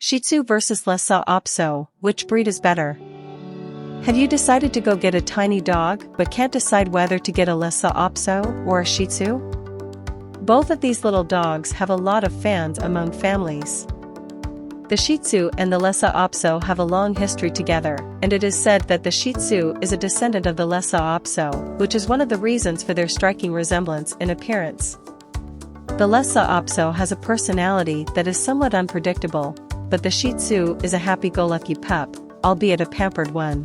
Shih Tzu versus Lhasa Apso, which breed is better? Have you decided to go get a tiny dog but can't decide whether to get a Lhasa Apso or a Shih Tzu? Both of these little dogs have a lot of fans among families. The Shih Tzu and the Lhasa Apso have a long history together, and it is said that the Shih Tzu is a descendant of the Lhasa Apso, which is one of the reasons for their striking resemblance in appearance. The Lhasa Apso has a personality that is somewhat unpredictable, but the Shih Tzu is a happy-go-lucky pup, albeit a pampered one.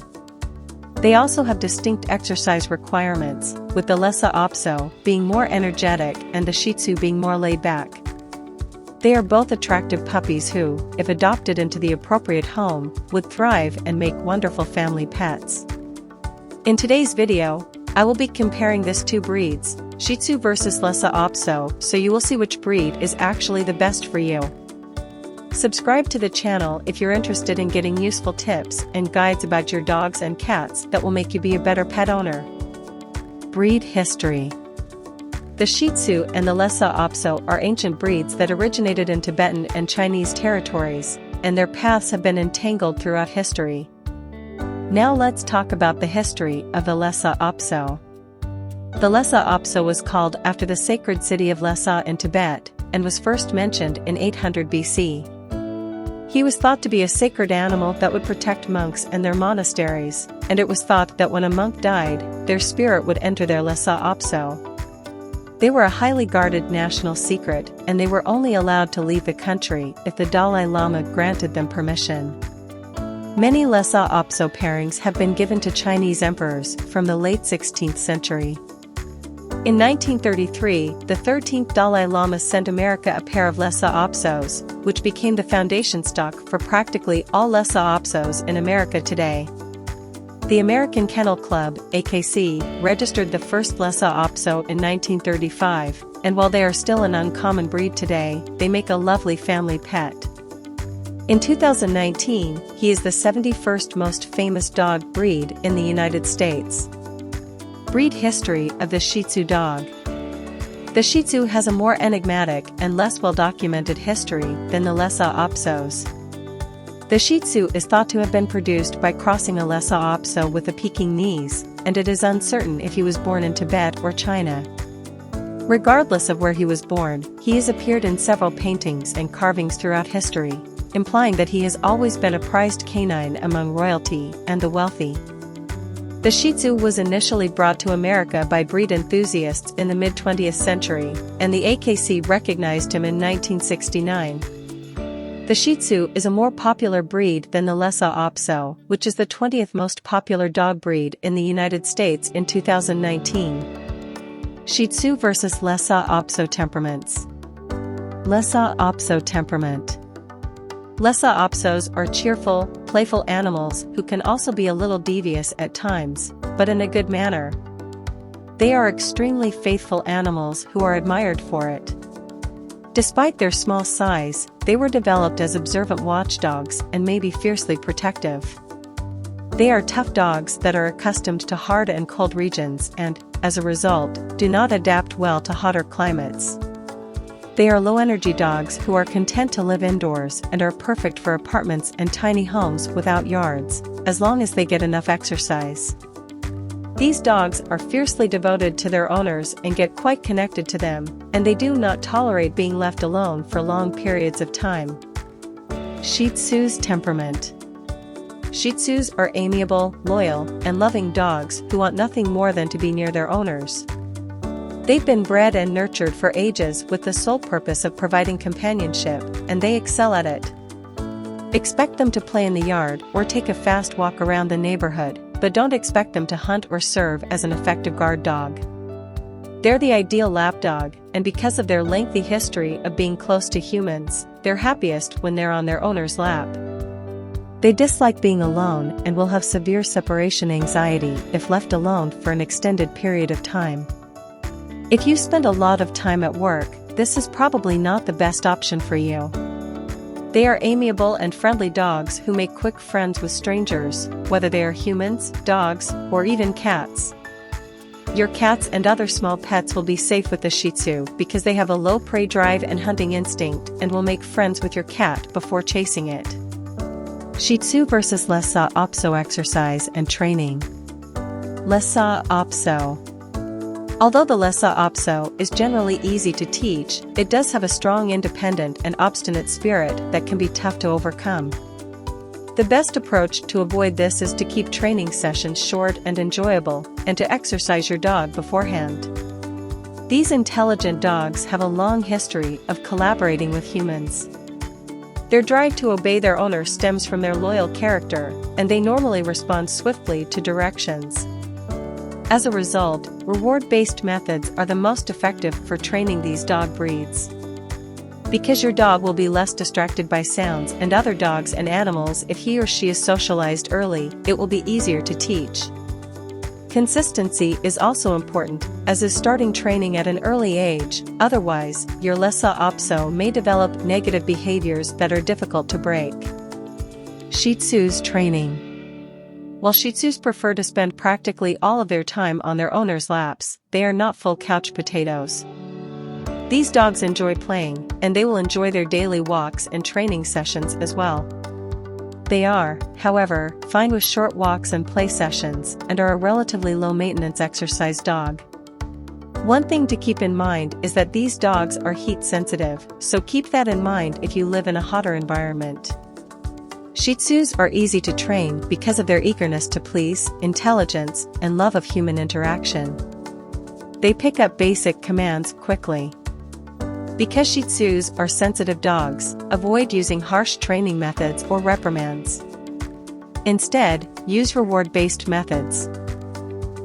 They also have distinct exercise requirements, with the Lhasa Apso being more energetic and the Shih Tzu being more laid back. They are both attractive puppies who, if adopted into the appropriate home, would thrive and make wonderful family pets. In today's video, I will be comparing these two breeds, Shih Tzu versus Lhasa Apso, so you will see which breed is actually the best for you. Subscribe to the channel if you're interested in getting useful tips and guides about your dogs and cats that will make you be a better pet owner. Breed history. The Shih Tzu and the Lhasa Apso are ancient breeds that originated in Tibetan and Chinese territories, and their paths have been entangled throughout history. Now let's talk about the history of the Lhasa Apso. The Lhasa Apso was called after the sacred city of Lhasa in Tibet, and was first mentioned in 800 BC. He was thought to be a sacred animal that would protect monks and their monasteries, and it was thought that when a monk died, their spirit would enter their Lhasa Apso. They were a highly guarded national secret, and they were only allowed to leave the country if the Dalai Lama granted them permission. Many Lhasa Apso pairings have been given to Chinese emperors from the late 16th century. In 1933, the 13th Dalai Lama sent America a pair of Lhasa Apsos, which became the foundation stock for practically all Lhasa Apsos in America today. The American Kennel Club, AKC, registered the first Lhasa Apso in 1935, and while they are still an uncommon breed today, they make a lovely family pet. In 2019, he is the 71st most famous dog breed in the United States. Breed history of the Shih Tzu dog. The Shih Tzu has a more enigmatic and less well-documented history than the Lhasa Apsos. The Shih Tzu is thought to have been produced by crossing a Lhasa Apso with a Pekingese, and it is uncertain if he was born in Tibet or China. Regardless of where he was born, he has appeared in several paintings and carvings throughout history, implying that he has always been a prized canine among royalty and the wealthy. The Shih Tzu was initially brought to America by breed enthusiasts in the mid-20th century, and the AKC recognized him in 1969. The Shih Tzu is a more popular breed than the Lhasa Apso, which is the 20th most popular dog breed in the United States in 2019. Shih Tzu versus Lhasa Apso temperaments. Lhasa Apso temperament. Lhasa Apsos are cheerful, playful animals who can also be a little devious at times, but in a good manner. They are extremely faithful animals who are admired for it. Despite their small size, they were developed as observant watchdogs and may be fiercely protective. They are tough dogs that are accustomed to hard and cold regions and, as a result, do not adapt well to hotter climates. They are low-energy dogs who are content to live indoors and are perfect for apartments and tiny homes without yards, as long as they get enough exercise. These dogs are fiercely devoted to their owners and get quite connected to them, and they do not tolerate being left alone for long periods of time. Shih Tzu's temperament. Shih Tzus are amiable, loyal, and loving dogs who want nothing more than to be near their owners. They've been bred and nurtured for ages with the sole purpose of providing companionship, and they excel at it. Expect them to play in the yard or take a fast walk around the neighborhood, but don't expect them to hunt or serve as an effective guard dog. They're the ideal lap dog, and because of their lengthy history of being close to humans, they're happiest when they're on their owner's lap. They dislike being alone and will have severe separation anxiety if left alone for an extended period of time. If you spend a lot of time at work, this is probably not the best option for you. They are amiable and friendly dogs who make quick friends with strangers, whether they are humans, dogs, or even cats. Your cats and other small pets will be safe with the Shih Tzu because they have a low prey drive and hunting instinct and will make friends with your cat before chasing it. Shih Tzu versus Lhasa Apso exercise and training. Lhasa Apso. Although the Lhasa Apso is generally easy to teach, it does have a strong independent and obstinate spirit that can be tough to overcome. The best approach to avoid this is to keep training sessions short and enjoyable, and to exercise your dog beforehand. These intelligent dogs have a long history of collaborating with humans. Their drive to obey their owner stems from their loyal character, and they normally respond swiftly to directions. As a result, reward-based methods are the most effective for training these dog breeds. Because your dog will be less distracted by sounds and other dogs and animals if he or she is socialized early, it will be easier to teach. Consistency is also important, as is starting training at an early age, otherwise, your Lhasa Apso may develop negative behaviors that are difficult to break. Shih Tzus training. While Shih Tzus prefer to spend practically all of their time on their owner's laps, they are not full couch potatoes. These dogs enjoy playing, and they will enjoy their daily walks and training sessions as well. They are, however, fine with short walks and play sessions, and are a relatively low-maintenance exercise dog. One thing to keep in mind is that these dogs are heat sensitive, so keep that in mind if you live in a hotter environment. Shih Tzus are easy to train because of their eagerness to please, intelligence, and love of human interaction. They pick up basic commands quickly. Because Shih Tzus are sensitive dogs, avoid using harsh training methods or reprimands. Instead, use reward-based methods.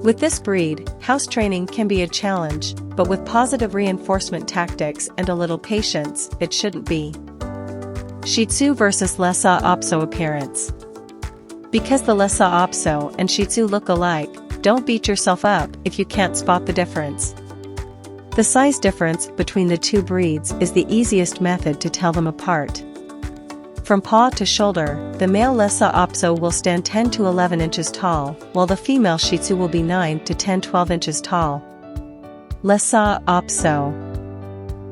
With this breed, house training can be a challenge, but with positive reinforcement tactics and a little patience, it shouldn't be. Shih Tzu versus Lhasa Apso appearance. Because the Lhasa Apso and Shih Tzu look alike, don't beat yourself up if you can't spot the difference. The size difference between the two breeds is the easiest method to tell them apart. From paw to shoulder, the male Lhasa Apso will stand 10 to 11 inches tall, while the female Shih Tzu will be 9 to 12 inches tall. Lhasa Apso.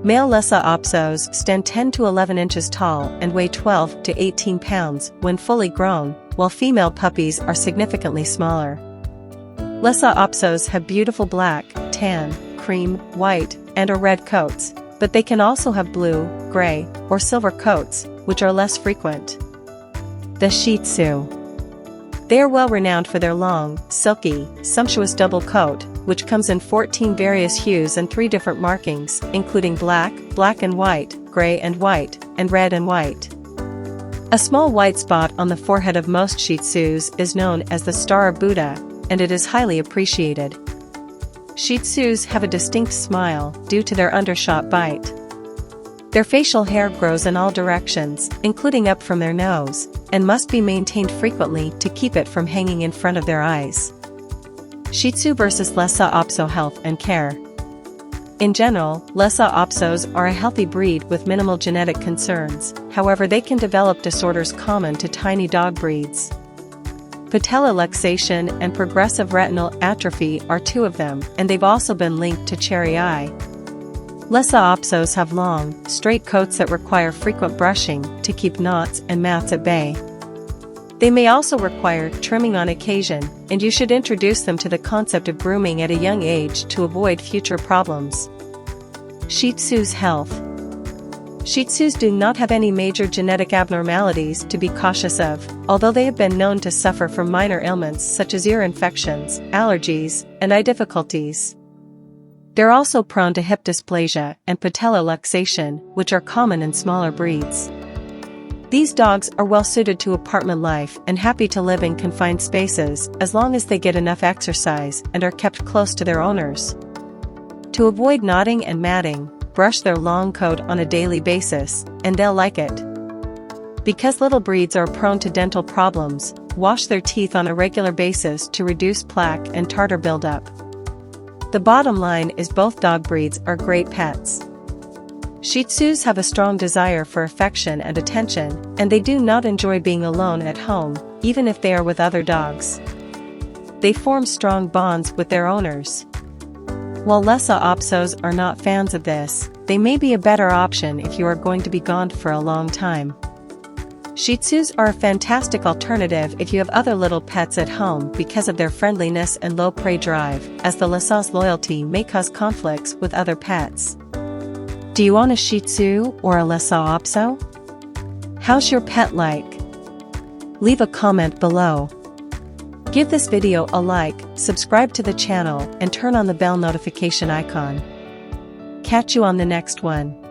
Male Lhasa Apsos stand 10 to 11 inches tall and weigh 12 to 18 pounds when fully grown, while female puppies are significantly smaller. Lhasa Apsos have beautiful black, tan, cream, white, and/or red coats, but they can also have blue, gray, or silver coats, which are less frequent. The Shih Tzu. They are well renowned for their long, silky, sumptuous double coat, which comes in 14 various hues and 3 different markings, including black, black and white, gray and white, and red and white. A small white spot on the forehead of most Shih Tzus is known as the Star of Buddha, and it is highly appreciated. Shih Tzus have a distinct smile due to their undershot bite. Their facial hair grows in all directions, including up from their nose, and must be maintained frequently to keep it from hanging in front of their eyes. Shih Tzu versus Lhasa Apso health and care. In general, Lhasa Apsos are a healthy breed with minimal genetic concerns, however they can develop disorders common to tiny dog breeds. Patella luxation and progressive retinal atrophy are 2 of them, and they've also been linked to cherry eye. Lhasa Apsos have long, straight coats that require frequent brushing to keep knots and mats at bay. They may also require trimming on occasion, and you should introduce them to the concept of grooming at a young age to avoid future problems. Shih Tzu's health. Shih Tzus do not have any major genetic abnormalities to be cautious of, although they have been known to suffer from minor ailments such as ear infections, allergies, and eye difficulties. They're also prone to hip dysplasia and patella luxation, which are common in smaller breeds. These dogs are well suited to apartment life and happy to live in confined spaces as long as they get enough exercise and are kept close to their owners. To avoid knotting and matting, brush their long coat on a daily basis, and they'll like it. Because little breeds are prone to dental problems, wash their teeth on a regular basis to reduce plaque and tartar buildup. The bottom line is both dog breeds are great pets. Shih Tzus have a strong desire for affection and attention, and they do not enjoy being alone at home, even if they are with other dogs. They form strong bonds with their owners. While Lhasa Apsos are not fans of this, they may be a better option if you are going to be gone for a long time. Shih Tzus are a fantastic alternative if you have other little pets at home because of their friendliness and low prey drive, as the Lhasa's loyalty may cause conflicts with other pets. Do you own a Shih Tzu or a Lhasa Apso? How's your pet like? Leave a comment below. Give this video a like, subscribe to the channel, and turn on the bell notification icon. Catch you on the next one.